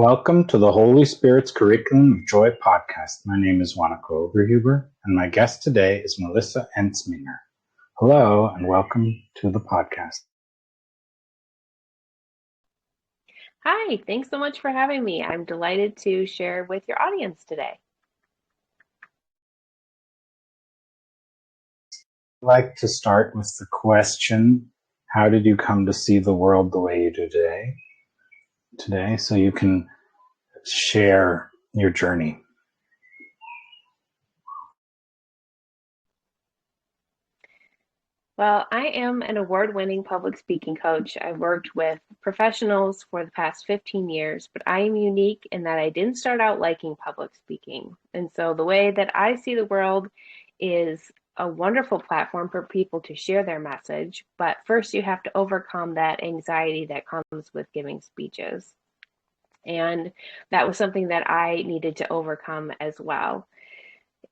Welcome to the Holy Spirit's Curriculum of Joy podcast. My name is Wanako Oberhuber, and my guest today is Melissa Entzminger. Hello, and welcome to the podcast. Hi, thanks so much for having me. I'm delighted to share with your audience today. I'd like to start with the question, how did you come to see the world the way you do today, so you can share your journey. Well, I am an award-winning public speaking coach. I've worked with professionals for the past 15 years, but I am unique in that I didn't start out liking public speaking. And so the way that I see the world is a wonderful platform for people to share their message, but first you have to overcome that anxiety that comes with giving speeches. And that was something that I needed to overcome as well.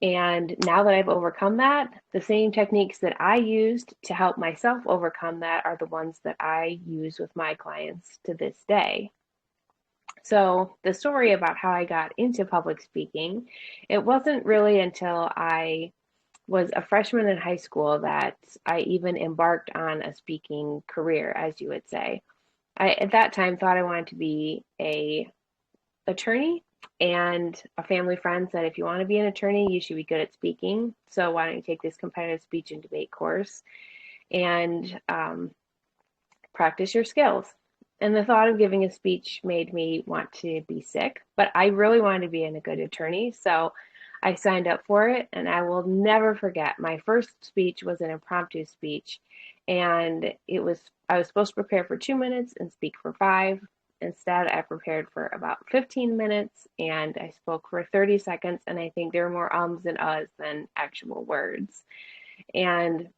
And now that I've overcome that, the same techniques that I used to help myself overcome that are the ones that I use with my clients to this day. So, the story about how I got into public speaking, it wasn't really until I was a freshman in high school that I even embarked on a speaking career, as you would say. I, at that time, thought I wanted to be a attorney, and a family friend said, if you want to be an attorney, you should be good at speaking. So why don't you take this competitive speech and debate course and practice your skills? And the thought of giving a speech made me want to be sick, but I really wanted to be a good attorney. So I signed up for it, and I will never forget. My first speech was an impromptu speech, and I was supposed to prepare for 2 minutes and speak for 5. Instead, I prepared for about 15 minutes and I spoke for 30 seconds. And I think there were more ums and uhs than actual words. And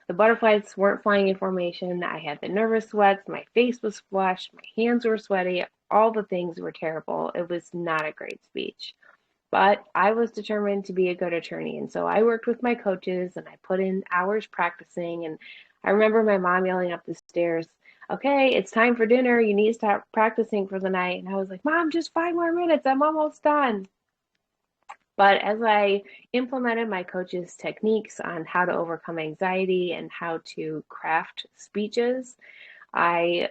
the butterflies weren't flying in formation. I had the nervous sweats. My face was flushed. My hands were sweaty. All the things were terrible. It was not a great speech. But I was determined to be a good attorney. And so I worked with my coaches and I put in hours practicing. And I remember my mom yelling up the stairs, okay, it's time for dinner. You need to stop practicing for the night. And I was like, Mom, just 5 more minutes. I'm almost done. But as I implemented my coach's techniques on how to overcome anxiety and how to craft speeches, I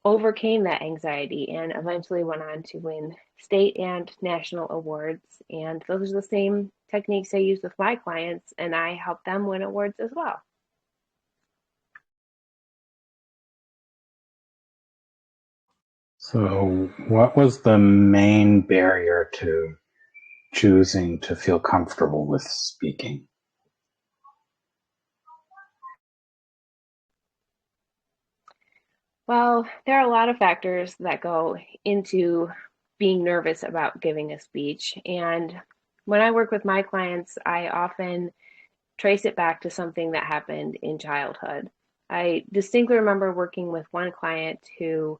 overcame that anxiety and eventually went on to win state and national awards. And those are the same techniques I use with my clients, and I help them win awards as well. So what was the main barrier to choosing to feel comfortable with speaking? Well, there are a lot of factors that go into being nervous about giving a speech. And when I work with my clients, I often trace it back to something that happened in childhood. I distinctly remember working with one client who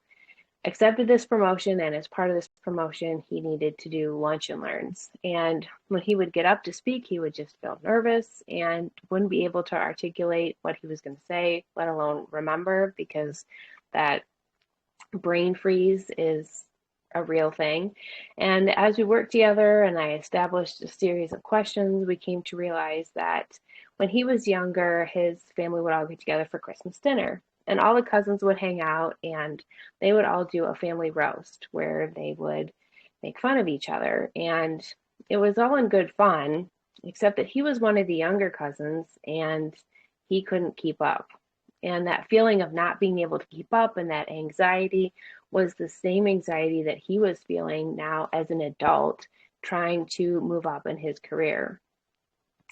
accepted this promotion, and as part of this promotion, he needed to do lunch and learns. And when he would get up to speak, he would just feel nervous and wouldn't be able to articulate what he was going to say, let alone remember, because that brain freeze is a real thing. And as we worked together and I established a series of questions, we came to realize that when he was younger, his family would all get together for Christmas dinner. And all the cousins would hang out and they would all do a family roast where they would make fun of each other. And it was all in good fun, except that he was one of the younger cousins and he couldn't keep up. And that feeling of not being able to keep up and that anxiety was the same anxiety that he was feeling now as an adult trying to move up in his career.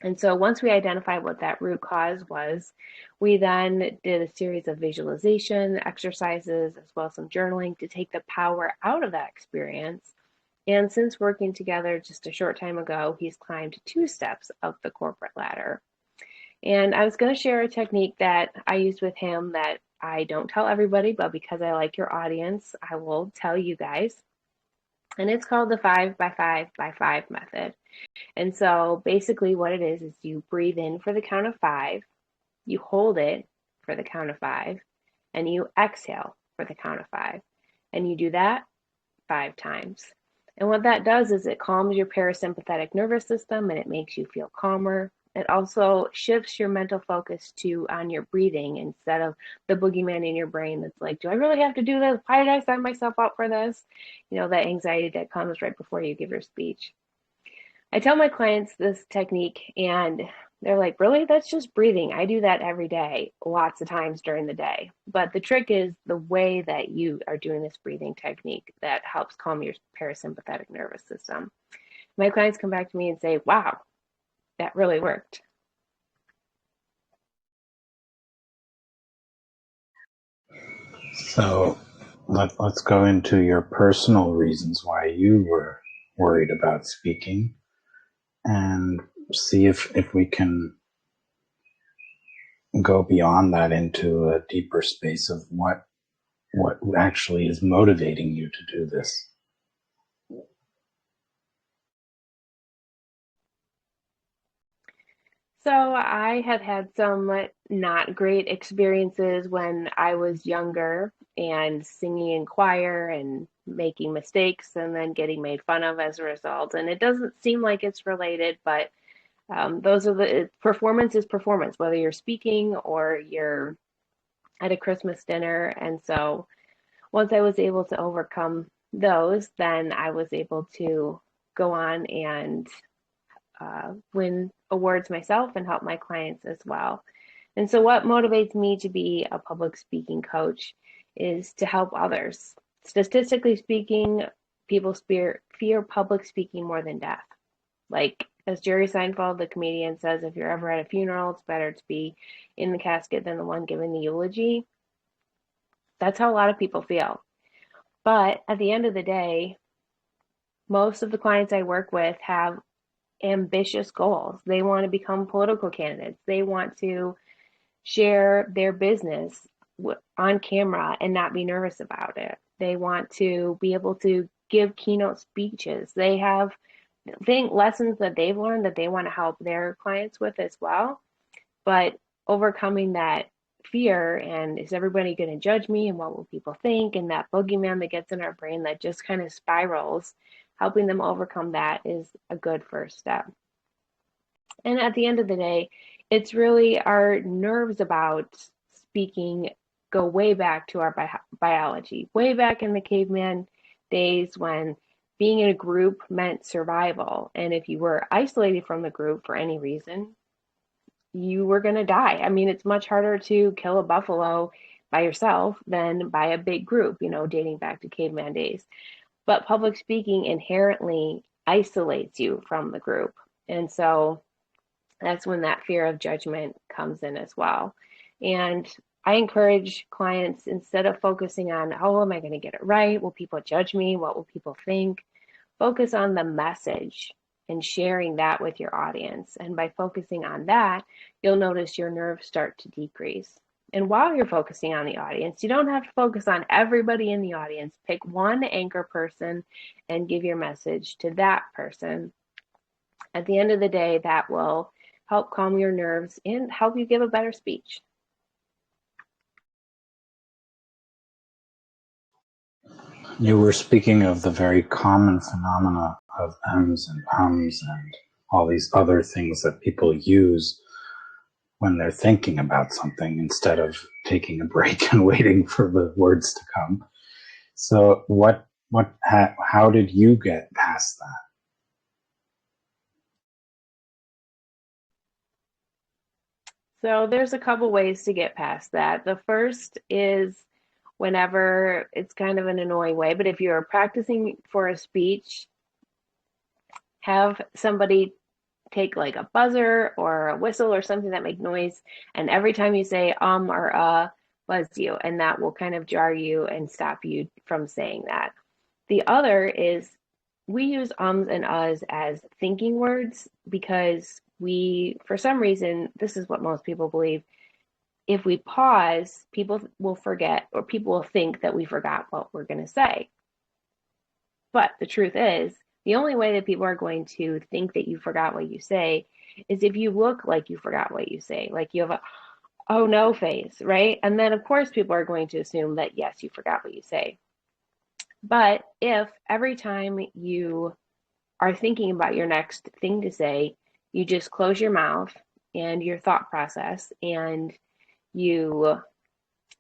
And so once we identified what that root cause was, we then did a series of visualization exercises as well as some journaling to take the power out of that experience. And since working together just a short time ago, he's climbed 2 steps up the corporate ladder. And I was going to share a technique that I used with him that I don't tell everybody, but because I like your audience, I will tell you guys. And it's called the 5 by 5 by 5 method. And so basically what it is you breathe in for the count of 5, you hold it for the count of 5, and you exhale for the count of 5. And you do that 5 times. And what that does is it calms your parasympathetic nervous system and it makes you feel calmer. It also shifts your mental focus to on your breathing instead of the boogeyman in your brain that's like, do I really have to do this? Why did I sign myself up for this? That anxiety that comes right before you give your speech. I tell my clients this technique and they're like, really? That's just breathing. I do that every day, lots of times during the day. But the trick is the way that you are doing this breathing technique that helps calm your parasympathetic nervous system. My clients come back to me and say, wow, that really worked. So let's go into your personal reasons why you were worried about speaking and see if we can go beyond that into a deeper space of what actually is motivating you to do this. So I have had some not great experiences when I was younger and singing in choir and making mistakes and then getting made fun of as a result. And it doesn't seem like it's related, but those are the performance is performance, whether you're speaking or you're at a Christmas dinner. And so once I was able to overcome those, then I was able to go on and win awards myself and help my clients as well. And so, what motivates me to be a public speaking coach is to help others. Statistically speaking, people fear public speaking more than death. Like, as Jerry Seinfeld, the comedian, says, if you're ever at a funeral, it's better to be in the casket than the one giving the eulogy. That's how a lot of people feel. But at the end of the day, most of the clients I work with have ambitious goals. They want to become political candidates. They want to share their business on camera and not be nervous about it. They want to be able to give keynote speeches. They have lessons that they've learned that they want to help their clients with as well. But overcoming that fear and is everybody going to judge me and what will people think and that boogeyman that gets in our brain that just kind of spirals, helping them overcome that is a good first step. And at the end of the day, it's really our nerves about speaking go way back to our biology, way back in the caveman days when being in a group meant survival. And if you were isolated from the group for any reason, you were going to die. I mean, it's much harder to kill a buffalo by yourself than by a big group, dating back to caveman days. But public speaking inherently isolates you from the group. And so that's when that fear of judgment comes in as well. And I encourage clients, instead of focusing on, oh, am I going to get it right? Will people judge me? What will people think? Focus on the message and sharing that with your audience. And by focusing on that, you'll notice your nerves start to decrease. And while you're focusing on the audience, you don't have to focus on everybody in the audience. Pick one anchor person and give your message to that person. At the end of the day, that will help calm your nerves and help you give a better speech. You were speaking of the very common phenomena of ums and ums and all these other things that people use when they're thinking about something instead of taking a break and waiting for the words to come. So how did you get past that? So there's a couple ways to get past that. The first is whenever it's kind of an annoying way, but if you're practicing for a speech, have somebody take like a buzzer or a whistle or something that make noise, and every time you say or buzz you, and that will kind of jar you and stop you from saying that. The other is we use ums and uhs as thinking words because for some reason, this is what most people believe, if we pause, people will forget or people will think that we forgot what we're going to say. But the truth is, the only way that people are going to think that you forgot what you say is if you look like you forgot what you say, like you have a oh no face, right? And then, of course, people are going to assume that, yes, you forgot what you say. But if every time you are thinking about your next thing to say, you just close your mouth and your thought process and you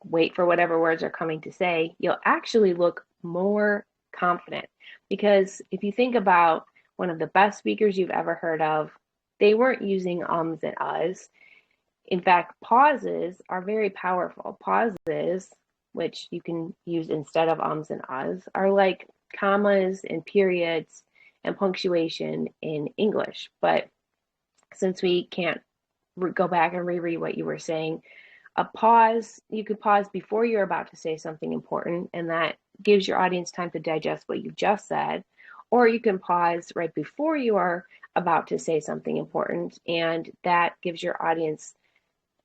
wait for whatever words are coming to say, you'll actually look more confident. Because if you think about one of the best speakers you've ever heard of, they weren't using ums and uhs. In fact, pauses are very powerful. Pauses, which you can use instead of ums and ahs, are like commas and periods and punctuation in English. But since we can't go back and reread what you were saying, a pause, you could pause before you're about to say something important, and that gives your audience time to digest what you just said. Or you can pause right before you are about to say something important, and that gives your audience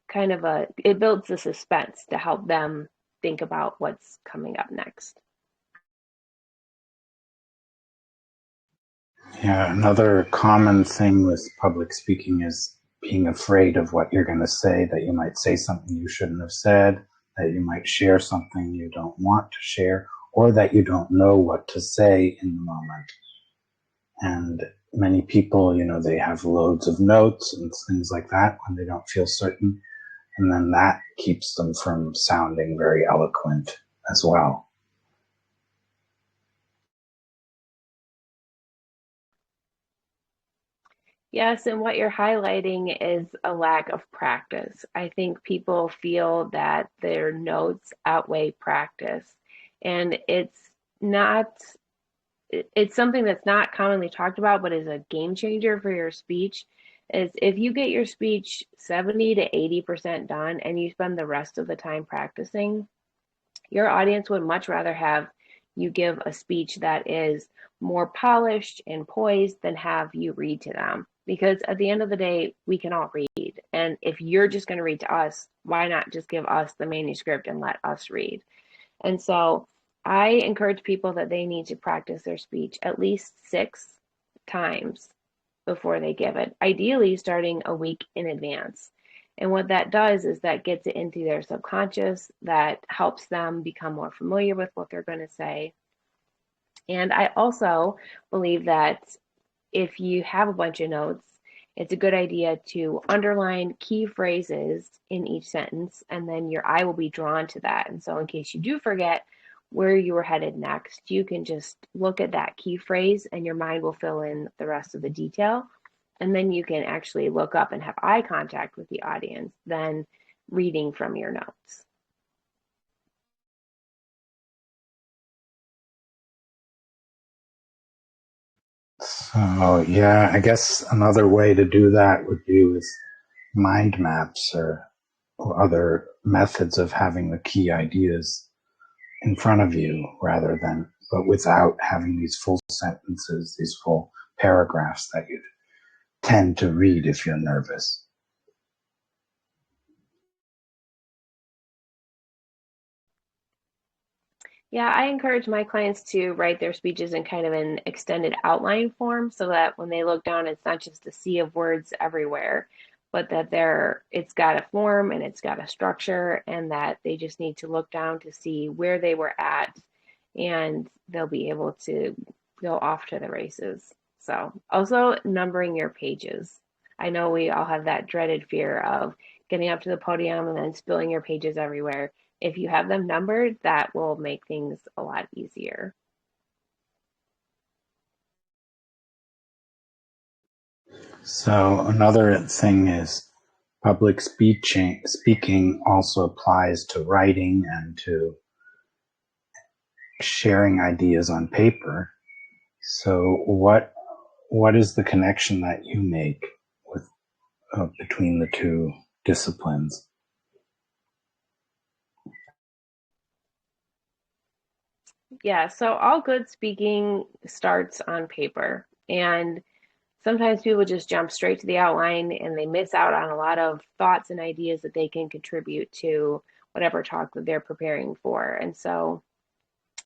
kind of it builds the suspense to help them think about what's coming up next. Yeah, another common thing with public speaking is being afraid of what you're going to say, that you might say something you shouldn't have said, that you might share something you don't want to share, or that you don't know what to say in the moment. And many people, they have loads of notes and things like that when they don't feel certain. And then that keeps them from sounding very eloquent as well. Yes, and what you're highlighting is a lack of practice. I think people feel that their notes outweigh practice, and not, it's something that's not commonly talked about, but is a game changer for your speech. Is if you get your speech 70 to 80% done and you spend the rest of the time practicing, your audience would much rather have you give a speech that is more polished and poised than have you read to them. Because at the end of the day, we can all read. And if you're just going to read to us, why not just give us the manuscript and let us read? And so I encourage people that they need to practice their speech at least 6 times before they give it, ideally starting a week in advance. And what that does is that gets it into their subconscious, that helps them become more familiar with what they're going to say. And I also believe that if you have a bunch of notes, it's a good idea to underline key phrases in each sentence, and then your eye will be drawn to that. And so, in case you do forget where you were headed next, you can just look at that key phrase and your mind will fill in the rest of the detail. And then you can actually look up and have eye contact with the audience, then reading from your notes. So, yeah, I guess another way to do that would be with mind maps or other methods of having the key ideas in front of you but without having these full sentences, these full paragraphs that you tend to read if you're nervous. Yeah, I encourage my clients to write their speeches in kind of an extended outline form so that when they look down, it's not just a sea of words everywhere, but that it's got a form and it's got a structure, and that they just need to look down to see where they were at, and they'll be able to go off to the races. So, also numbering your pages. I know we all have that dreaded fear of getting up to the podium and then spilling your pages everywhere. If you have them numbered, that will make things a lot easier. So another thing is public speaking also applies to writing and to sharing ideas on paper. So what is the connection that you make with between the two disciplines? Yeah, so all good speaking starts on paper. And sometimes people just jump straight to the outline and they miss out on a lot of thoughts and ideas that they can contribute to whatever talk that they're preparing for. And so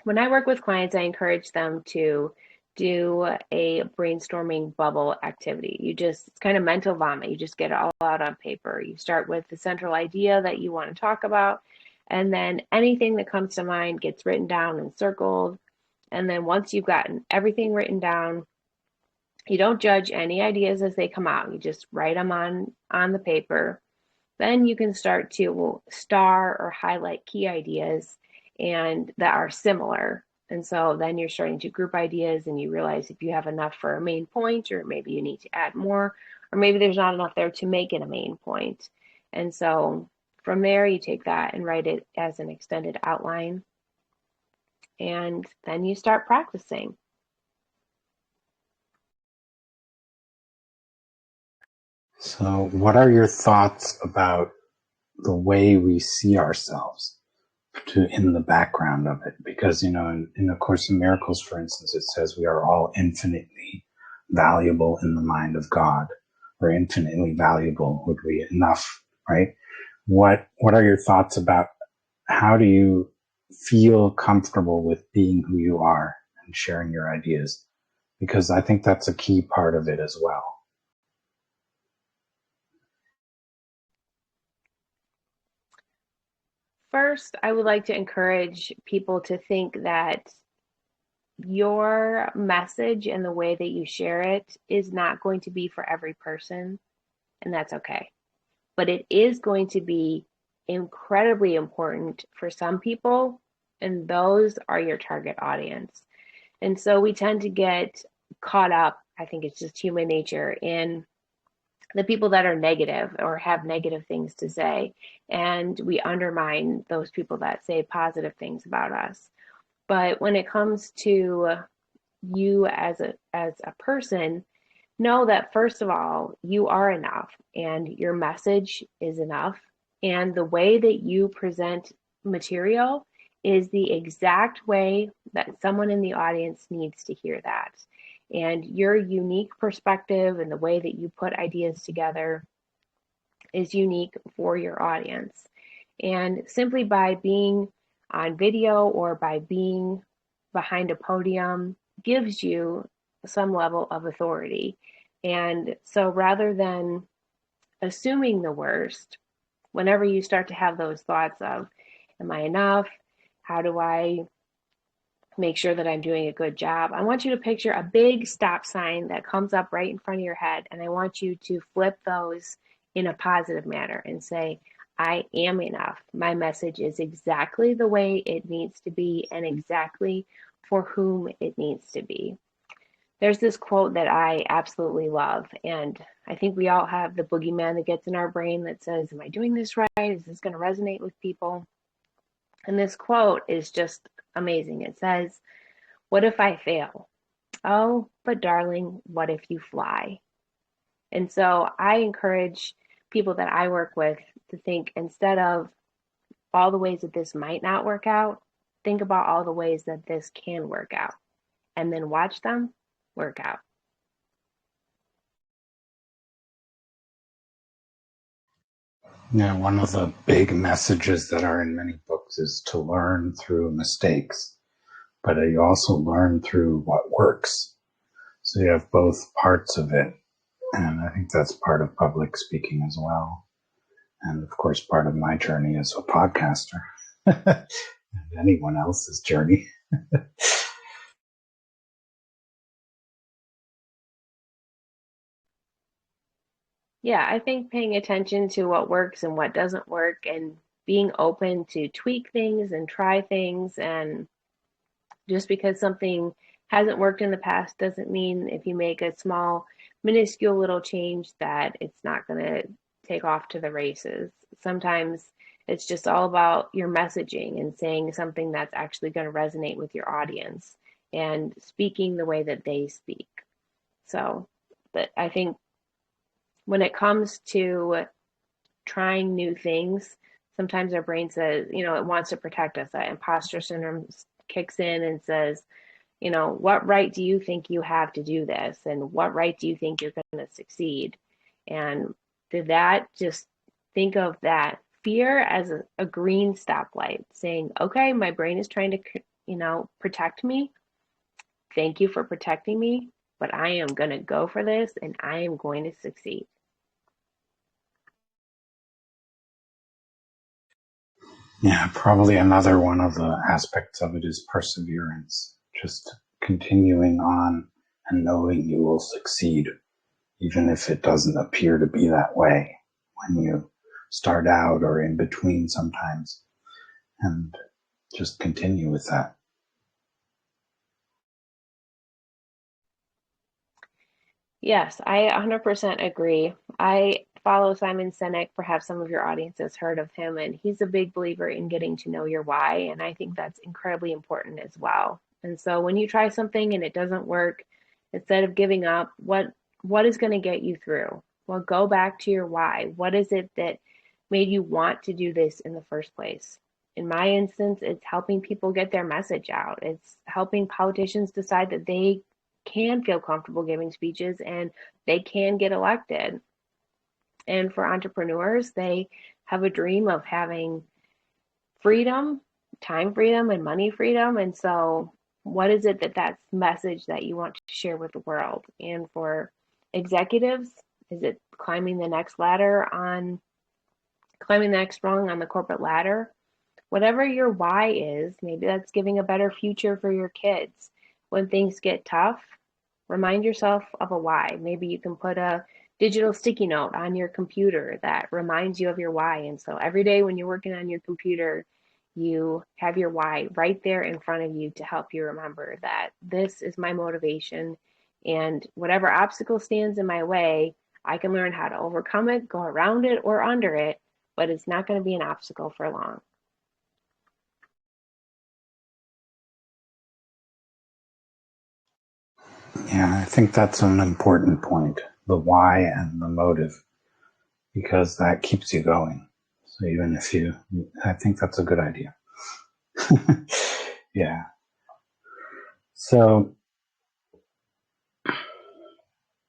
when I work with clients, I encourage them to do a brainstorming bubble activity. It's kind of mental vomit. You just get it all out on paper. You start with the central idea that you want to talk about, and then anything that comes to mind gets written down and circled. And then once you've gotten everything written down, you don't judge any ideas as they come out. You just write them on the paper. Then you can start to star or highlight key ideas and that are similar. And so then you're starting to group ideas and you realize if you have enough for a main point, or maybe you need to add more, or maybe there's not enough there to make it a main point. And so from there, you take that and write it as an extended outline. And then you start practicing. So, what are your thoughts about the way we see ourselves in the background of it? Because, in A Course in Miracles, for instance, it says we are all infinitely valuable in the mind of God. We're infinitely valuable would be enough, right? What are your thoughts about how do you feel comfortable with being who you are and sharing your ideas? Because I think that's a key part of it as well. First, I would like to encourage people to think that your message and the way that you share it is not going to be for every person, and that's okay. But it is going to be incredibly important for some people, and those are your target audience. And so we tend to get caught up, I think it's just human nature, in the people that are negative or have negative things to say, and we undermine those people that say positive things about us. But when it comes to you as a person, know that first of all, you are enough and your message is enough. And the way that you present material is the exact way that someone in the audience needs to hear that. And your unique perspective and the way that you put ideas together is unique for your audience. And simply by being on video or by being behind a podium gives you some level of authority. And so rather than assuming the worst, whenever you start to have those thoughts of, am I enough? How do I make sure that I'm doing a good job? I want you to picture a big stop sign that comes up right in front of your head. And I want you to flip those in a positive manner and say, I am enough. My message is exactly the way it needs to be and exactly for whom it needs to be. There's this quote that I absolutely love, and I think we all have the boogeyman that gets in our brain that says, am I doing this right? Is this going to resonate with people? And this quote is just amazing. It says, what if I fail? Oh, but darling, what if you fly? And so I encourage people that I work with to think, instead of all the ways that this might not work out, think about all the ways that this can work out, and then watch them work out. Yeah, one of the big messages that are in many books is to learn through mistakes, but you also learn through what works. So you have both parts of it. And I think that's part of public speaking as well. And of course, part of my journey as a podcaster and anyone else's journey. Yeah, I think paying attention to what works and what doesn't work and being open to tweak things and try things. And just because something hasn't worked in the past doesn't mean if you make a small, minuscule little change that it's not going to take off to the races. Sometimes it's just all about your messaging and saying something that's actually going to resonate with your audience and speaking the way that they speak. So, but I think when it comes to trying new things, sometimes our brain says, it wants to protect us. That imposter syndrome kicks in and says, what right do you think you have to do this? And what right do you think you're going to succeed? And to that, just think of that fear as a green stoplight saying, okay, my brain is trying to, protect me. Thank you for protecting me, but I am going to go for this and I am going to succeed. Yeah, probably another one of the aspects of it is perseverance. just continuing on and knowing you will succeed, even if it doesn't appear to be that way when you start out or in between sometimes, and just continue with that. Yes, I 100% agree. I follow Simon Sinek. Perhaps some of your audience has heard of him, and he's a big believer in getting to know your why. And I think that's incredibly important as well. And so when you try something and it doesn't work, instead of giving up, what is going to get you through? Well, go back to your why. What is it that made you want to do this in the first place? In my instance, it's helping people get their message out. It's helping politicians decide that they can feel comfortable giving speeches and they can get elected. And for entrepreneurs, they have a dream of having freedom, time freedom, and money freedom. And so, what is it that's message that you want to share with the world? And for executives, is it climbing the next rung on the corporate ladder? Whatever your why is, maybe that's giving a better future for your kids. When things get tough, remind yourself of a why. Maybe you can put a digital sticky note on your computer that reminds you of your why. And so every day when you're working on your computer, you have your why right there in front of you to help you remember that this is my motivation. And whatever obstacle stands in my way, I can learn how to overcome it, go around it or under it, but it's not going to be an obstacle for long. Yeah, I think that's an important point, the why and the motive, because that keeps you going. So even if I think that's a good idea. Yeah. So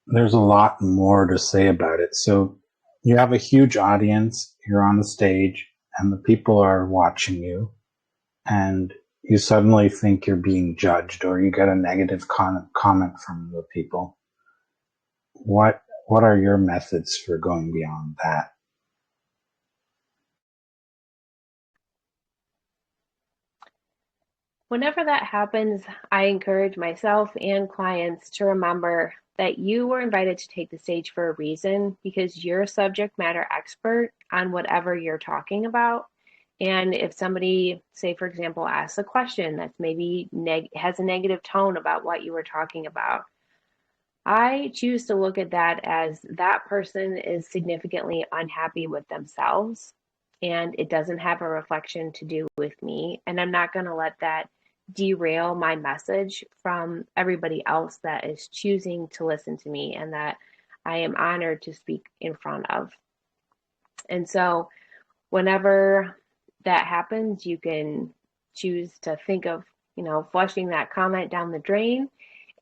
there's a lot more to say about it. So you have a huge audience, you're on the stage, and the people are watching you, and you suddenly think you're being judged, or you get a negative comment from the people. What are your methods for going beyond that? Whenever that happens, I encourage myself and clients to remember that you were invited to take the stage for a reason because you're a subject matter expert on whatever you're talking about. And if somebody, say, for example, asks a question that's maybe has a negative tone about what you were talking about, I choose to look at that as that person is significantly unhappy with themselves and it doesn't have a reflection to do with me. And I'm not going to let that derail my message from everybody else that is choosing to listen to me and that I am honored to speak in front of. And so, whenever that happens, you can choose to think of, flushing that comment down the drain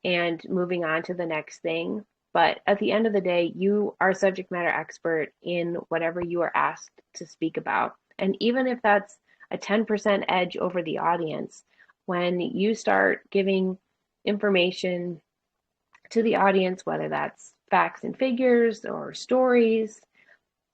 and moving on to the next thing. But at the end of the day, you are a subject matter expert in whatever you are asked to speak about. And even if that's a 10% edge over the audience, when you start giving information to the audience, whether that's facts and figures or stories,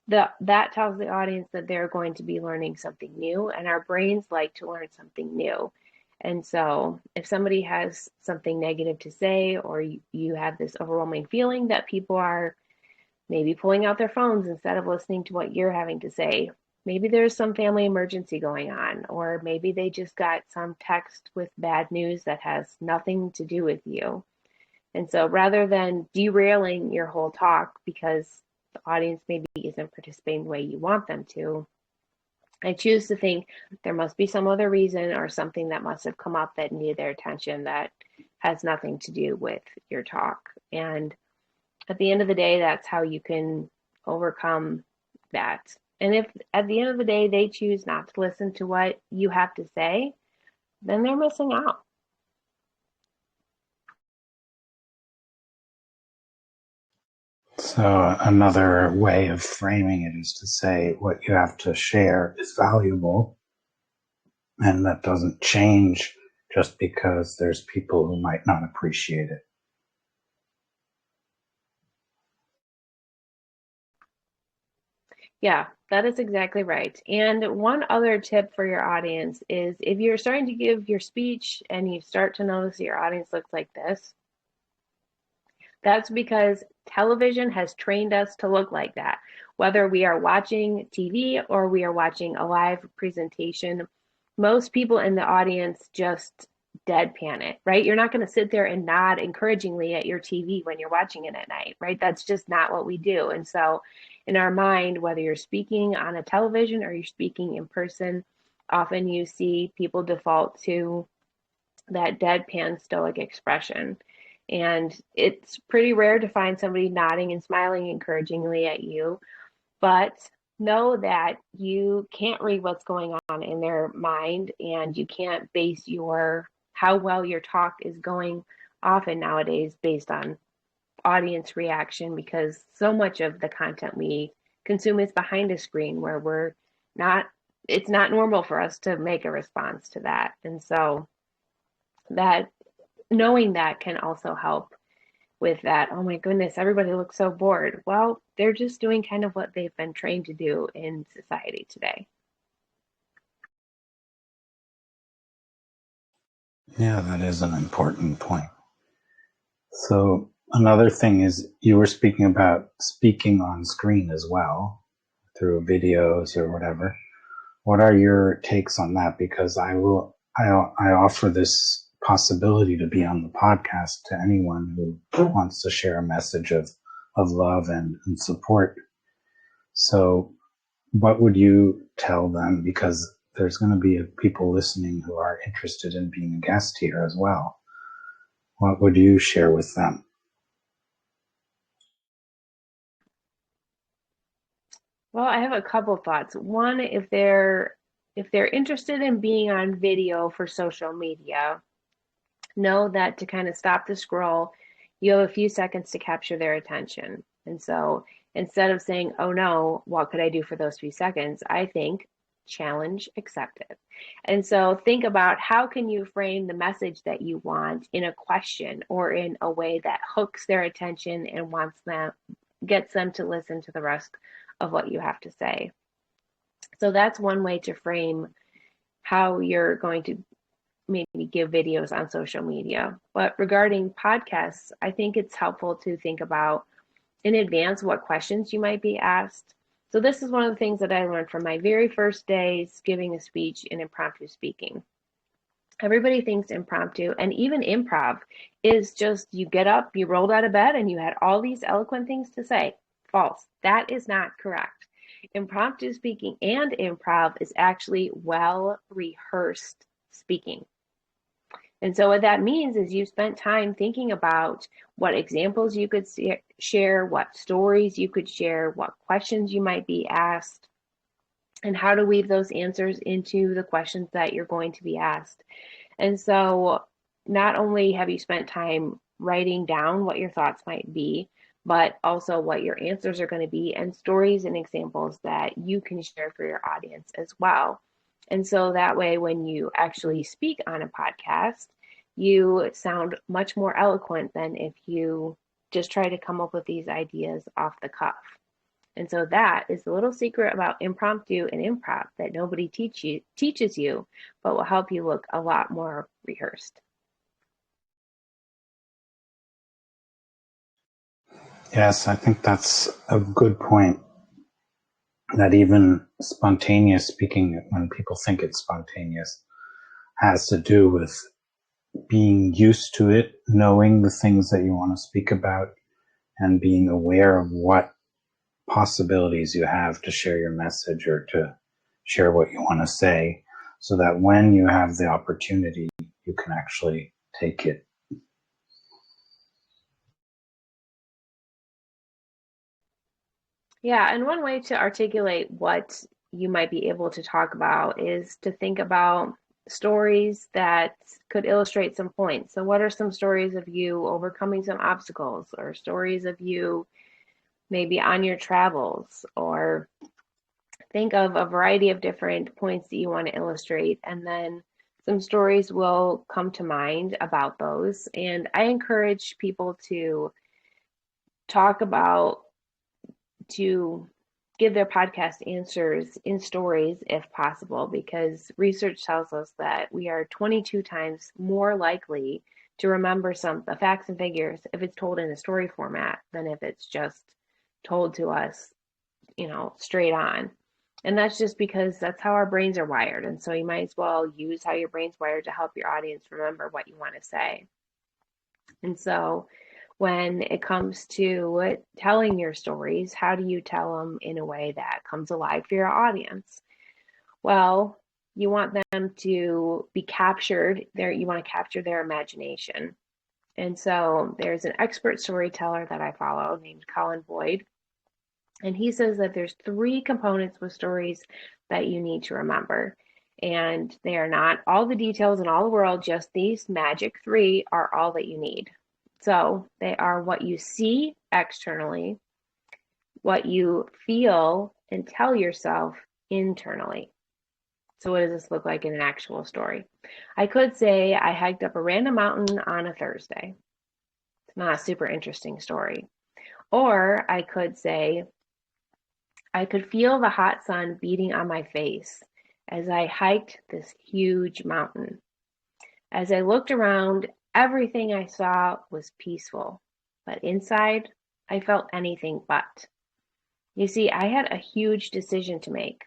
that tells the audience that they're going to be learning something new, and our brains like to learn something new. And so if somebody has something negative to say, or you have this overwhelming feeling that people are maybe pulling out their phones instead of listening to what you're having to say, maybe there's some family emergency going on, or maybe they just got some text with bad news that has nothing to do with you. And so rather than derailing your whole talk because the audience maybe isn't participating the way you want them to, I choose to think there must be some other reason or something that must have come up that needed their attention that has nothing to do with your talk. And at the end of the day, that's how you can overcome that. And if at the end of the day they choose not to listen to what you have to say, then they're missing out. So another way of framing it is to say what you have to share is valuable, and that doesn't change just because there's people who might not appreciate it. Yeah, that is exactly right. And one other tip for your audience is if you're starting to give your speech and you start to notice that your audience looks like this, that's because television has trained us to look like that. Whether we are watching TV or we are watching a live presentation, most people in the audience just deadpan it, right? You're not going to sit there and nod encouragingly at your TV when you're watching it at night, right? That's just not what we do. And so, in our mind, whether you're speaking on a television or you're speaking in person, often you see people default to that deadpan stoic expression. And it's pretty rare to find somebody nodding and smiling encouragingly at you, but know that you can't read what's going on in their mind and you can't base your how well your talk is going often nowadays based on audience reaction because so much of the content we consume is behind a screen where we're not it's not normal for us to make a response to that. And so that knowing that can also help with that. Oh my goodness, everybody looks so bored. Well, they're just doing kind of what they've been trained to do in society today. Yeah, that is an important point. So another thing is you were speaking about speaking on screen as well through videos or whatever. What are your takes on that? Because I offer this possibility to be on the podcast to anyone who wants to share a message of love and support. So what would you tell them? Because there's going to be people listening who are interested in being a guest here as well. What would you share with them? Well, I have a couple thoughts. One, if they're interested in being on video for social media, know that to kind of stop the scroll, you have a few seconds to capture their attention. And so instead of saying, oh no, what could I do for those few seconds? I think challenge accepted. And so think about how can you frame the message that you want in a question or in a way that hooks their attention and gets them to listen to the rest of what you have to say. So that's one way to frame how you're going to maybe give videos on social media. But regarding podcasts, I think it's helpful to think about in advance what questions you might be asked. So this is one of the things that I learned from my very first days giving a speech in impromptu speaking. Everybody thinks impromptu and even improv is just you get up, you rolled out of bed, and you had all these eloquent things to say. False. That is not correct. Impromptu speaking and improv is actually well rehearsed speaking. And so what that means is you spent time thinking about what examples you could share, what stories you could share, what questions you might be asked, and how to weave those answers into the questions that you're going to be asked. And so not only have you spent time writing down what your thoughts might be, but also what your answers are going to be and stories and examples that you can share for your audience as well. And so that way, when you actually speak on a podcast, you sound much more eloquent than if you just try to come up with these ideas off the cuff. And so that is the little secret about impromptu and improv that nobody teaches you, but will help you look a lot more rehearsed. Yes, I think that's a good point. That even spontaneous speaking, when people think it's spontaneous, has to do with being used to it, knowing the things that you want to speak about, and being aware of what possibilities you have to share your message or to share what you want to say, so that when you have the opportunity, you can actually take it. Yeah, and one way to articulate what you might be able to talk about is to think about stories that could illustrate some points. So, what are some stories of you overcoming some obstacles, or stories of you maybe on your travels, or think of a variety of different points that you want to illustrate, and then some stories will come to mind about those. And I encourage people to talk about to give their podcast answers in stories if possible, because research tells us that we are 22 times more likely to remember the facts and figures if it's told in a story format than if it's just told to us, straight on. And that's just because that's how our brains are wired. And so you might as well use how your brain's wired to help your audience remember what you want to say. And so when it comes to telling your stories, how do you tell them in a way that comes alive for your audience? Well, you want them to be captured there. You want to capture their imagination. And so there's an expert storyteller that I follow named Colin Boyd. And he says that there's 3 components with stories that you need to remember. And they are not all the details in all the world, just these magic 3 are all that you need. So they are what you see externally, what you feel and tell yourself internally. So what does this look like in an actual story? I could say I hiked up a random mountain on a Thursday. It's not a super interesting story. Or I could say I could feel the hot sun beating on my face as I hiked this huge mountain. As I looked around, everything I saw was peaceful, but inside, I felt anything but. You see, I had a huge decision to make.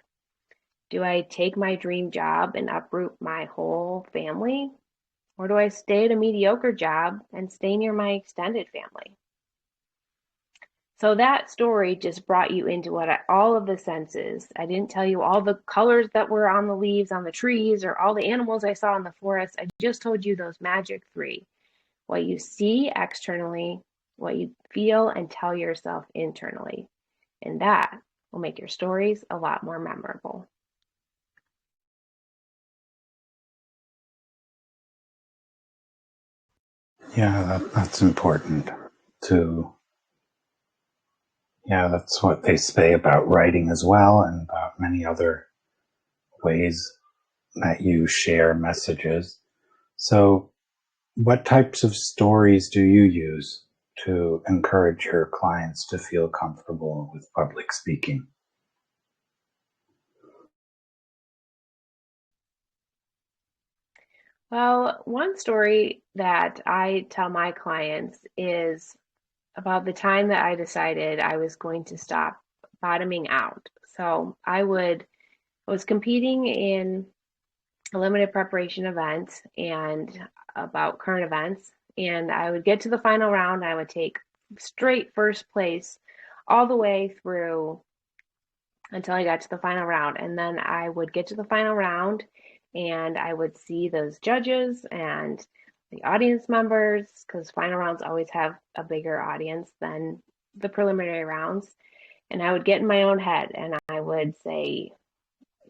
Do I take my dream job and uproot my whole family? Or do I stay at a mediocre job and stay near my extended family? So that story just brought you into all of the senses. I didn't tell you all the colors that were on the leaves on the trees or all the animals I saw in the forest. I just told you those magic 3. What you see externally, what you feel and tell yourself internally. And that will make your stories a lot more memorable. Yeah, that's important to, yeah, that's what they say about writing as well, and about many other ways that you share messages. So what types of stories do you use to encourage your clients to feel comfortable with public speaking? Well, one story that I tell my clients is about the time that I decided I was going to stop bottoming out. So I was competing in a limited preparation event and about current events, and I would get to the final round. I would take straight first place all the way through until I got to the final round. And then I would get to the final round and I would see those judges and the audience members, because final rounds always have a bigger audience than the preliminary rounds. And I would get in my own head and I would say,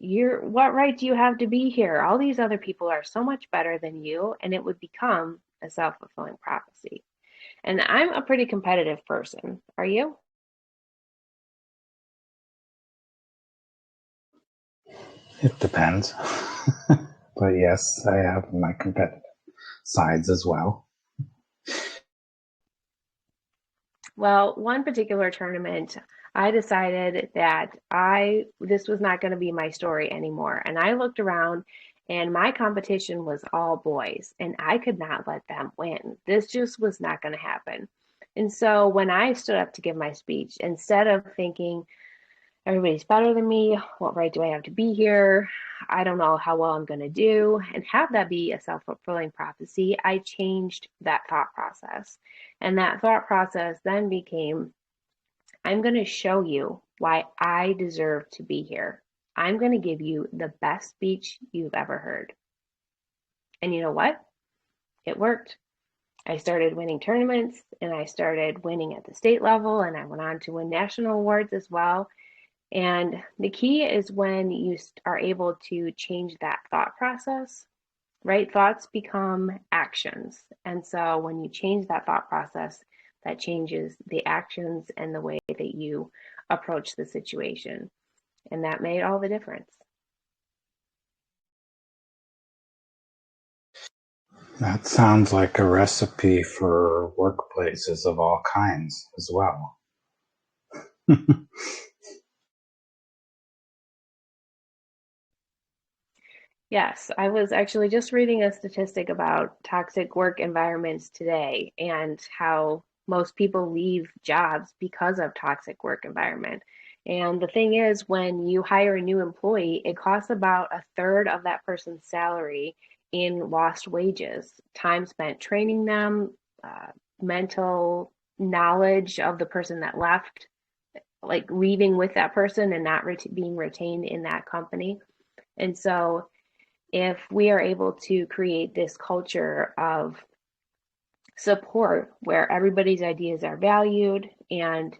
what right do you have to be here? All these other people are so much better than you. And it would become a self-fulfilling prophecy. And I'm a pretty competitive person. Are you? It depends. But yes, I have my competitive sides as well. Well, one particular tournament, I decided that this was not going to be my story anymore. And I looked around and my competition was all boys and I could not let them win. This just was not going to happen. And so when I stood up to give my speech, instead of thinking, everybody's better than me. What right do I have to be here? I don't know how well I'm going to do. And have that be a self fulfilling prophecy, I changed that thought process. And that thought process then became, I'm going to show you why I deserve to be here. I'm going to give you the best speech you've ever heard. And you know what? It worked. I started winning tournaments and I started winning at the state level, and I went on to win national awards as well. And the key is when you are able to change that thought process, right? Thoughts become actions. And so when you change that thought process, that changes the actions and the way that you approach the situation. And that made all the difference. That sounds like a recipe for workplaces of all kinds as well. Yes, I was actually just reading a statistic about toxic work environments today and how most people leave jobs because of toxic work environment. And the thing is, when you hire a new employee, it costs about a third of that person's salary in lost wages, time spent training them, mental knowledge of the person that left, like leaving with that person and not being retained in that company. And so, if we are able to create this culture of support where everybody's ideas are valued and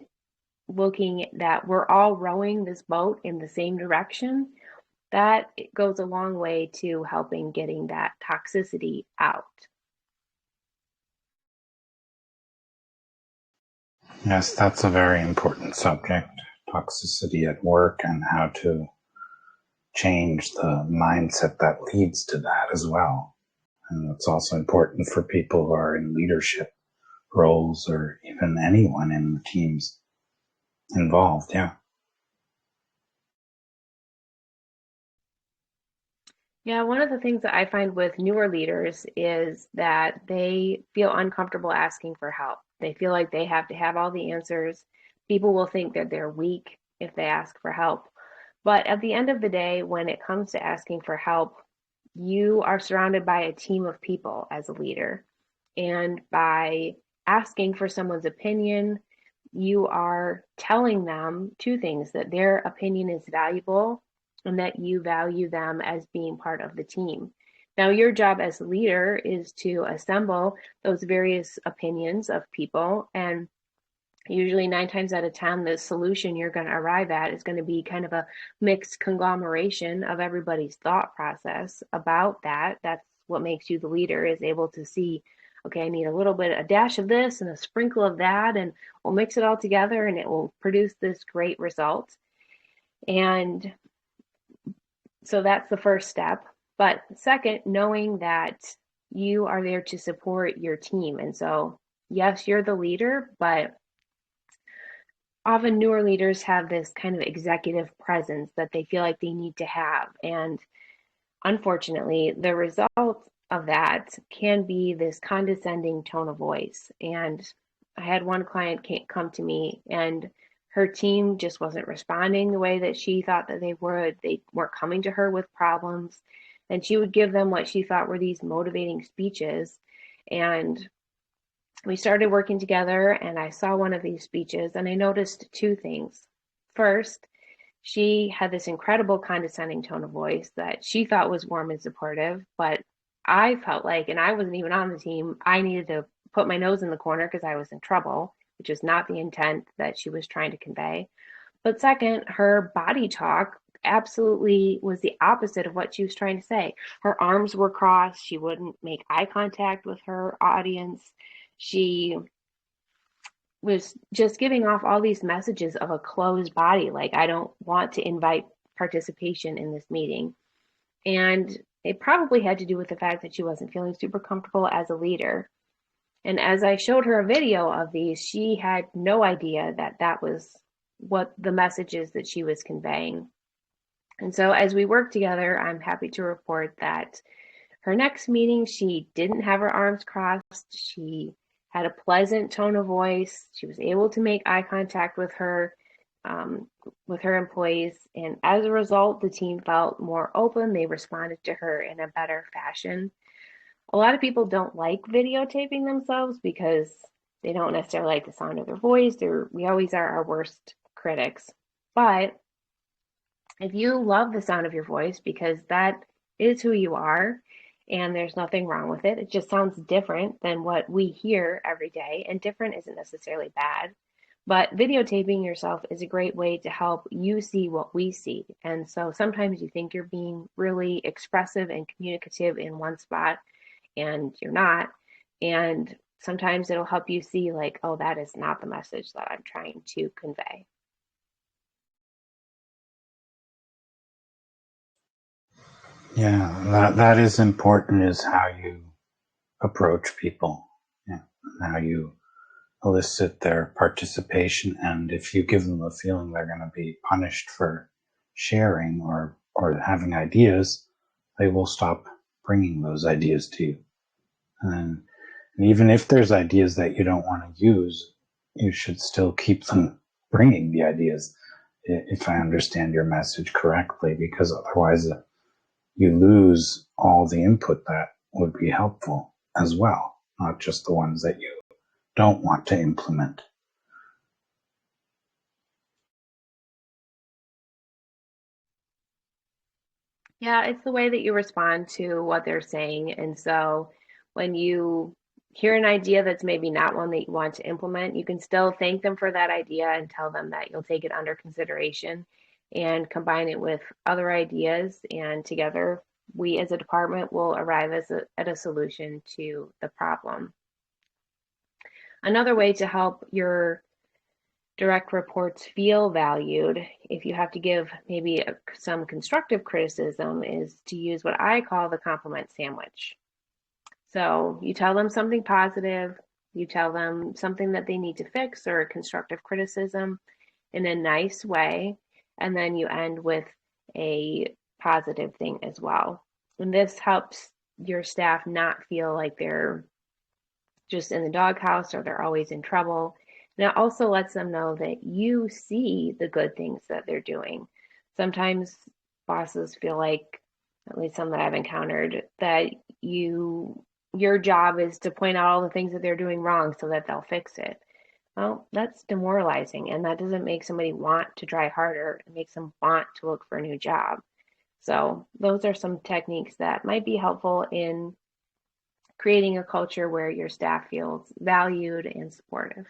looking that we're all rowing this boat in the same direction, that goes a long way to helping getting that toxicity out. Yes, that's a very important subject, toxicity at work, and how to change the mindset that leads to that as well. And it's also important for people who are in leadership roles or even anyone in the teams involved. Yeah. Yeah, one of the things that I find with newer leaders is that they feel uncomfortable asking for help. They feel like they have to have all the answers. People will think that they're weak if they ask for help. But at the end of the day, when it comes to asking for help, you are surrounded by a team of people as a leader. And by asking for someone's opinion, you are telling them two things: that their opinion is valuable and that you value them as being part of the team. Now, your job as a leader is to assemble those various opinions of people, and usually 9 times out of 10, the solution you're going to arrive at is going to be kind of a mixed conglomeration of everybody's thought process about that. That's what makes you the leader, is able to see, okay, I need a little bit, a dash of this and a sprinkle of that, and we'll mix it all together and it will produce this great result. And so that's the first step. But second, knowing that you are there to support your team. And so, yes, you're the leader, but often newer leaders have this kind of executive presence that they feel like they need to have. And unfortunately, the result of that can be this condescending tone of voice. And I had one client come to me, and her team just wasn't responding the way that she thought that they would. They weren't coming to her with problems. And she would give them what she thought were these motivating speeches. And we started working together, and I saw one of these speeches and I noticed two things. First, she had this incredible condescending tone of voice that she thought was warm and supportive, but I felt like, and I wasn't even on the team, I needed to put my nose in the corner because I was in trouble, which is not the intent that she was trying to convey. But second, her body talk absolutely was the opposite of what she was trying to say. Her arms were crossed. She wouldn't make eye contact with her audience. She was just giving off all these messages of a closed body, like, I don't want to invite participation in this meeting. And it probably had to do with the fact that she wasn't feeling super comfortable as a leader. And as I showed her a video of these, she had no idea that that was what the messages that she was conveying. And so as we worked together, I'm happy to report that her next meeting, she didn't have her arms crossed. She had a pleasant tone of voice. She was able to make eye contact um, with her employees, and as a result, the team felt more open. They responded to her in a better fashion. A lot of people don't like videotaping themselves because they don't necessarily like the sound of their voice. We always are our worst critics. But if you love the sound of your voice because that is who you are, and there's nothing wrong with it, it just sounds different than what we hear every day, and different isn't necessarily bad. But videotaping yourself is a great way to help you see what we see. And so sometimes you think you're being really expressive and communicative in one spot, and you're not. And sometimes it'll help you see, like, oh, that is not the message that I'm trying to convey. Yeah, that is important, is how you approach people. Yeah, how you elicit their participation, and if you give them a feeling they're going to be punished for sharing or having ideas, they will stop bringing those ideas to you. And even if there's ideas that you don't want to use, you should still keep them bringing the ideas, if I understand your message correctly, because otherwise you lose all the input that would be helpful as well, not just the ones that you don't want to implement. Yeah, it's the way that you respond to what they're saying. And so when you hear an idea that's maybe not one that you want to implement, you can still thank them for that idea and tell them that you'll take it under consideration and combine it with other ideas. And together, we as a department will arrive at a solution to the problem. Another way to help your direct reports feel valued, if you have to give maybe some constructive criticism, is to use what I call the compliment sandwich. So you tell them something positive, you tell them something that they need to fix or constructive criticism in a nice way, and then you end with a positive thing as well. And this helps your staff not feel like they're just in the doghouse or they're always in trouble. And it also lets them know that you see the good things that they're doing. Sometimes bosses feel like, at least some that I've encountered, that your job is to point out all the things that they're doing wrong so that they'll fix it. Well, that's demoralizing, and that doesn't make somebody want to try harder. It makes them want to look for a new job. So those are some techniques that might be helpful in creating a culture where your staff feels valued and supportive.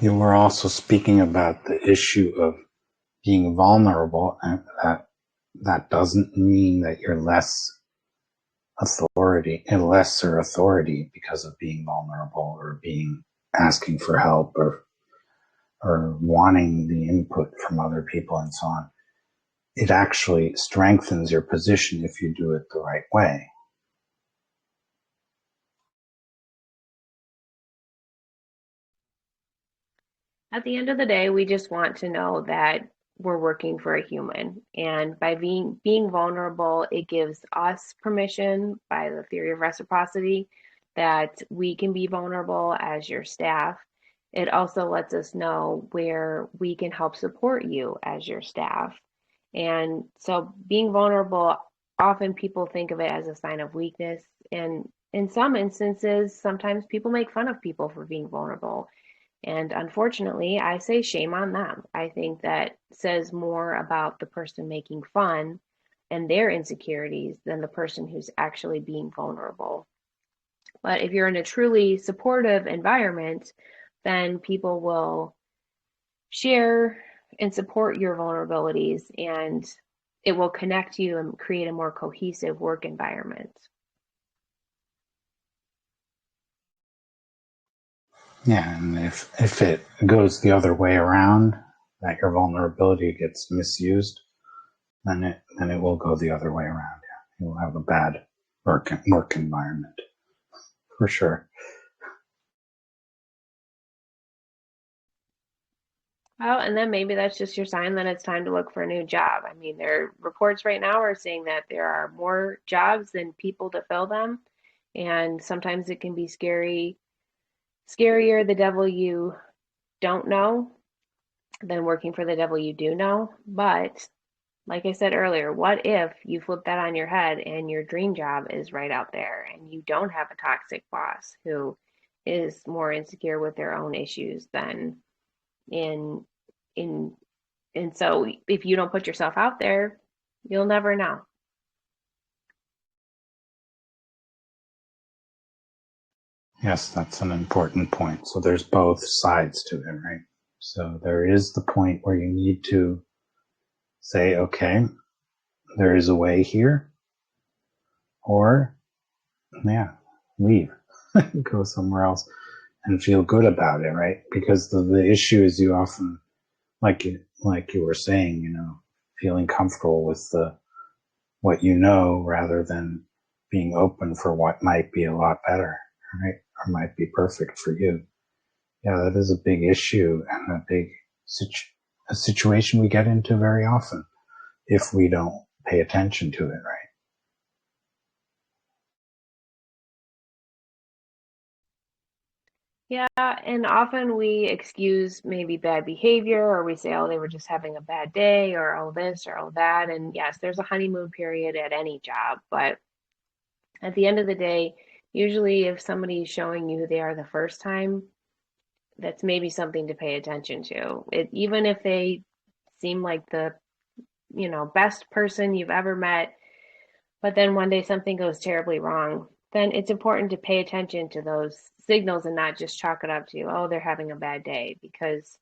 You were also speaking about the issue of being vulnerable, and that doesn't mean that you're lesser authority because of being vulnerable or being asking for help or wanting the input from other people and so on. It actually strengthens your position if you do it the right way. At the end of the day, we just want to know that we're working for a human. And by being vulnerable, it gives us permission by the theory of reciprocity that we can be vulnerable as your staff. It also lets us know where we can help support you as your staff. And so being vulnerable, often people think of it as a sign of weakness. And in some instances, sometimes people make fun of people for being vulnerable. And unfortunately, I say shame on them. I think that says more about the person making fun and their insecurities than the person who's actually being vulnerable. But if you're in a truly supportive environment, then people will share and support your vulnerabilities, and it will connect you and create a more cohesive work environment. Yeah, and if it goes the other way around, that your vulnerability gets misused, then it will go the other way around. Yeah. You'll have a bad work environment for sure. Well, and then maybe that's just your sign that it's time to look for a new job. I mean, there are reports right now are saying that there are more jobs than people to fill them. And sometimes it can be scarier the devil you don't know than working for the devil you do know. But like I said earlier, what if you flip that on your head and your dream job is right out there and you don't have a toxic boss who is more insecure with their own issues than in in and so if you don't put yourself out there, you'll never know. Yes, that's an important point. So there's both sides to it, right? So there is the point where you need to say, okay, there is a way here, or yeah, leave, go somewhere else and feel good about it, right? Because the issue is you often, like you were saying, feeling comfortable with what you know rather than being open for what might be a lot better, right? Or might be perfect for you. Yeah, that is a big issue and a a situation we get into very often if we don't pay attention to it, right? Yeah, and often we excuse maybe bad behavior, or we say, oh, they were just having a bad day, or oh, this, or oh, that. And yes, there's a honeymoon period at any job, but at the end of the day, usually if somebody's showing you who they are the first time, that's maybe something to pay attention to. Even if they seem like the, best person you've ever met, but then one day something goes terribly wrong, then it's important to pay attention to those signals and not just chalk it up to, oh, they're having a bad day. Because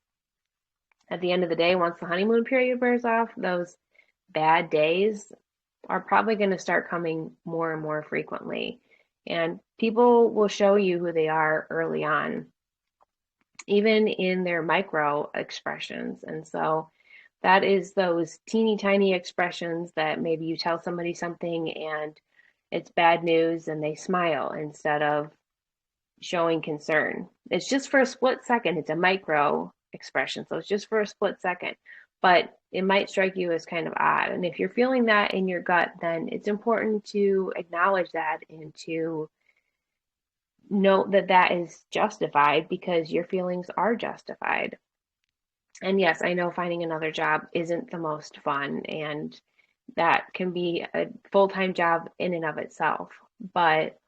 at the end of the day, once the honeymoon period wears off, those bad days are probably going to start coming more and more frequently. And people will show you who they are early on, even in their micro expressions. And so that is those teeny tiny expressions that maybe you tell somebody something and it's bad news and they smile instead of showing concern. It's just for a split second. It's a micro expression. So it's just for a split second, but it might strike you as kind of odd. And if you're feeling that in your gut, then it's important to acknowledge that and to note that that is justified because your feelings are justified. And yes, I know finding another job isn't the most fun, and that can be a full-time job in and of itself. But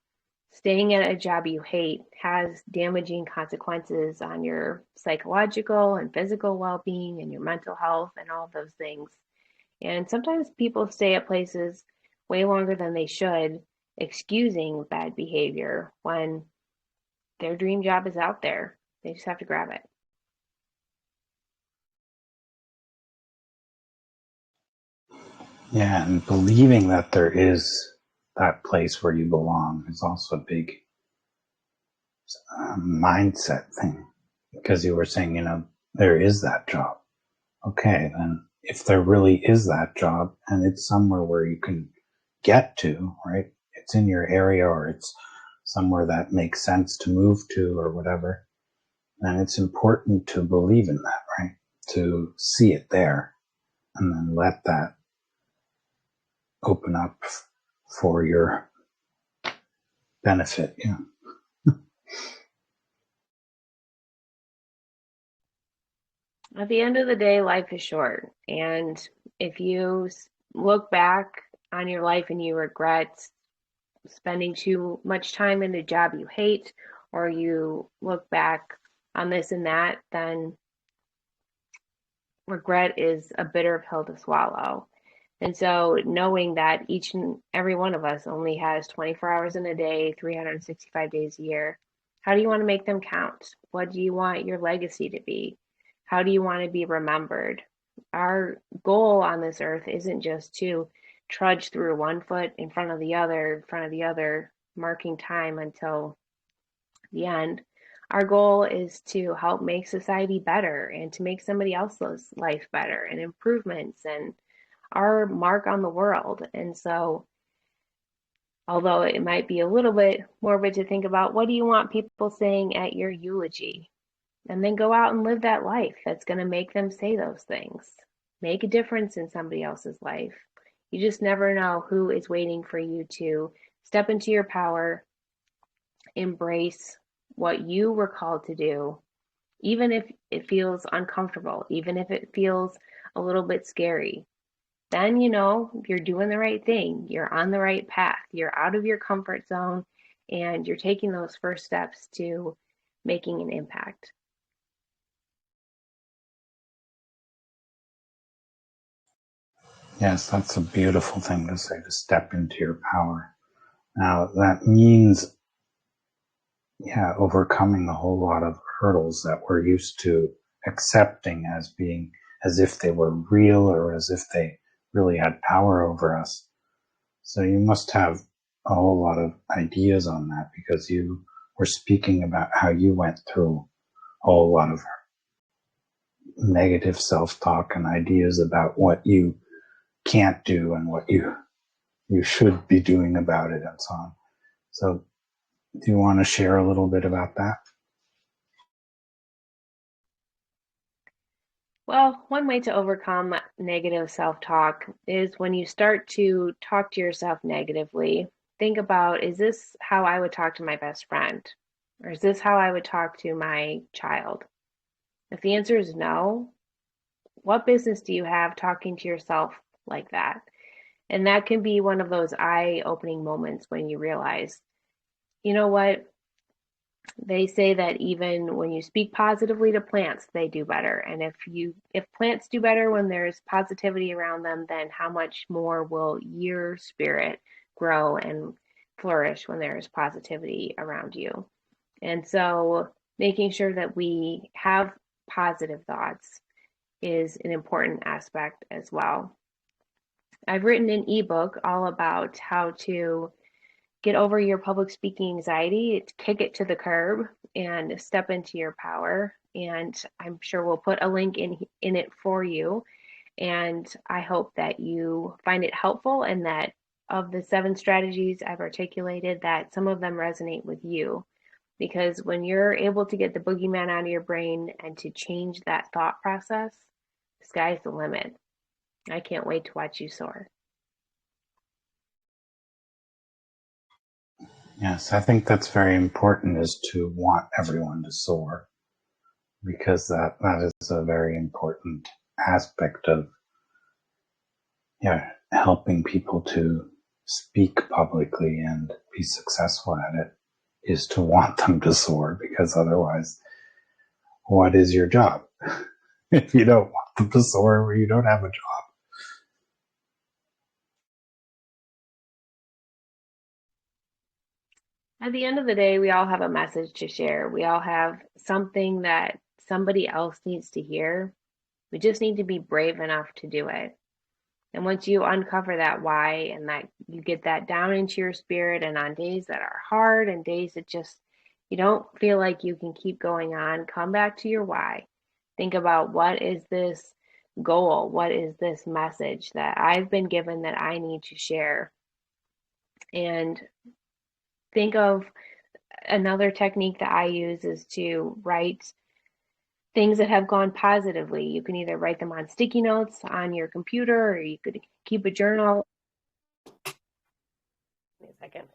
staying at a job you hate has damaging consequences on your psychological and physical well-being and your mental health and all of those things. And sometimes people stay at places way longer than they should, excusing bad behavior when their dream job is out there. They just have to grab it. Yeah, and believing that there is that place where you belong is also a big mindset thing. Because you were saying, there is that job. Okay, then if there really is that job and it's somewhere where you can get to, right? It's in your area or it's somewhere that makes sense to move to or whatever, then it's important to believe in that, right? To see it there and then let that open up for your benefit. Yeah. At the end of the day, life is short. And if you look back on your life and you regret spending too much time in a job you hate, or you look back on this and that, then regret is a bitter pill to swallow. And so knowing that each and every one of us only has 24 hours in a day, 365 days a year, how do you want to make them count? What do you want your legacy to be? How do you want to be remembered? Our goal on this earth isn't just to trudge through one foot in front of the other, marking time until the end. Our goal is to help make society better and to make somebody else's life better and improvements and our mark on the world. And so, although it might be a little bit morbid to think about, what do you want people saying at your eulogy? And then go out and live that life that's going to make them say those things. Make a difference in somebody else's life. You just never know who is waiting for you to step into your power, embrace what you were called to do, even if it feels uncomfortable, even if it feels a little bit scary. Then you're doing the right thing. You're on the right path. You're out of your comfort zone and you're taking those first steps to making an impact. Yes, that's a beautiful thing to say, to step into your power. Now, that means, overcoming a whole lot of hurdles that we're used to accepting as being as if they were real or as if they really had power over us. So you must have a whole lot of ideas on that because you were speaking about how you went through a whole lot of negative self-talk and ideas about what you can't do and what you should be doing about it and so on. So do you want to share a little bit about that? Well, one way to overcome negative self-talk is when you start to talk to yourself negatively, think about, is this how I would talk to my best friend? Or is this how I would talk to my child? If the answer is no, what business do you have talking to yourself like that? And that can be one of those eye-opening moments when you realize, you know what? They say that even when you speak positively to plants, they do better. And if plants do better when there's positivity around them, then how much more will your spirit grow and flourish when there is positivity around you? And so making sure that we have positive thoughts is an important aspect as well. I've written an ebook all about how to get over your public speaking anxiety, kick it to the curb, and step into your power. And I'm sure we'll put a link in it for you. And I hope that you find it helpful and that of the 7 strategies I've articulated, that some of them resonate with you. Because when you're able to get the boogeyman out of your brain and to change that thought process, the sky's the limit. I can't wait to watch you soar. Yes, I think that's very important, is to want everyone to soar, because that is a very important aspect of helping people to speak publicly and be successful at it, is to want them to soar, because otherwise, what is your job? If you don't want them to soar, you don't have a job. At the end of the day, we all have a message to share. We all have something that somebody else needs to hear. We just need to be brave enough to do it. And once you uncover that why and that you get that down into your spirit, and on days that are hard and days that just you don't feel like you can keep going on, come back to your why. Think about, what is this goal? What is this message that I've been given that I need to share? And think of another technique that I use is to write things that have gone positively. You can either write them on sticky notes on your computer, or you could keep a journal. Give me a second.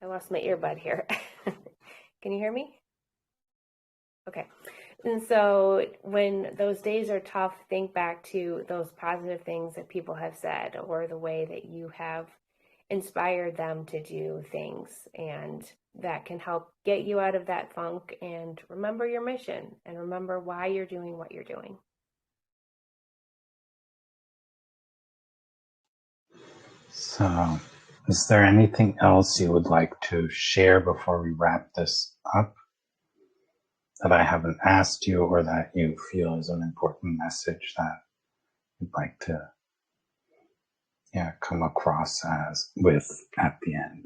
I lost my earbud here. Can you hear me? Okay. And so when those days are tough, think back to those positive things that people have said, or the way that you have inspired them to do things, and that can help get you out of that funk and remember your mission and remember why you're doing what you're doing. So, is there anything else you would like to share before we wrap this up, that I haven't asked you, or that you feel is an important message that you'd like to come across with at the end?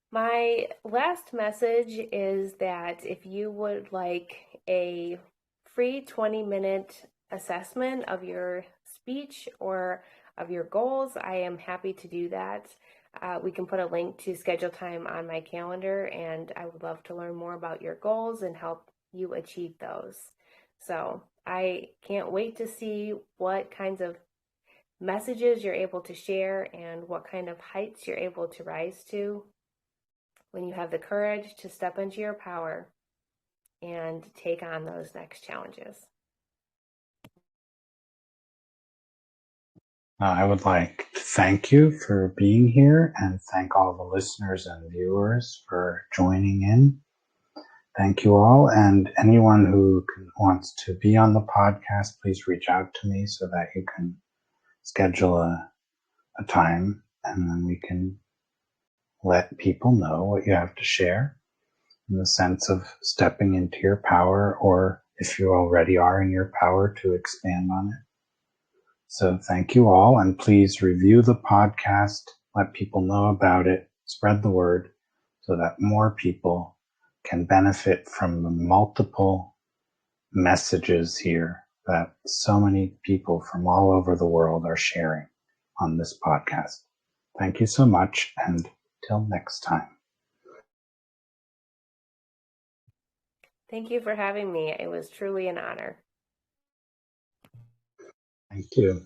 My last message is that if you would like a free 20-minute assessment of your speech or of your goals, I am happy to do that. We can put a link to schedule time on my calendar, and I would love to learn more about your goals and help you achieve those. So I can't wait to see what kinds of messages you're able to share and what kind of heights you're able to rise to when you have the courage to step into your power and take on those next challenges. I would like to thank you for being here, and thank all the listeners and viewers for joining in. Thank you all, and anyone who wants to be on the podcast, please reach out to me so that you can schedule a time, and then we can let people know what you have to share, in the sense of stepping into your power, or if you already are in your power, to expand on it. So thank you all, and please review the podcast, let people know about it, spread the word so that more people can benefit from the multiple messages here that so many people from all over the world are sharing on this podcast. Thank you so much, and Till next time. Thank you for having me. It was truly an honor. Thank you.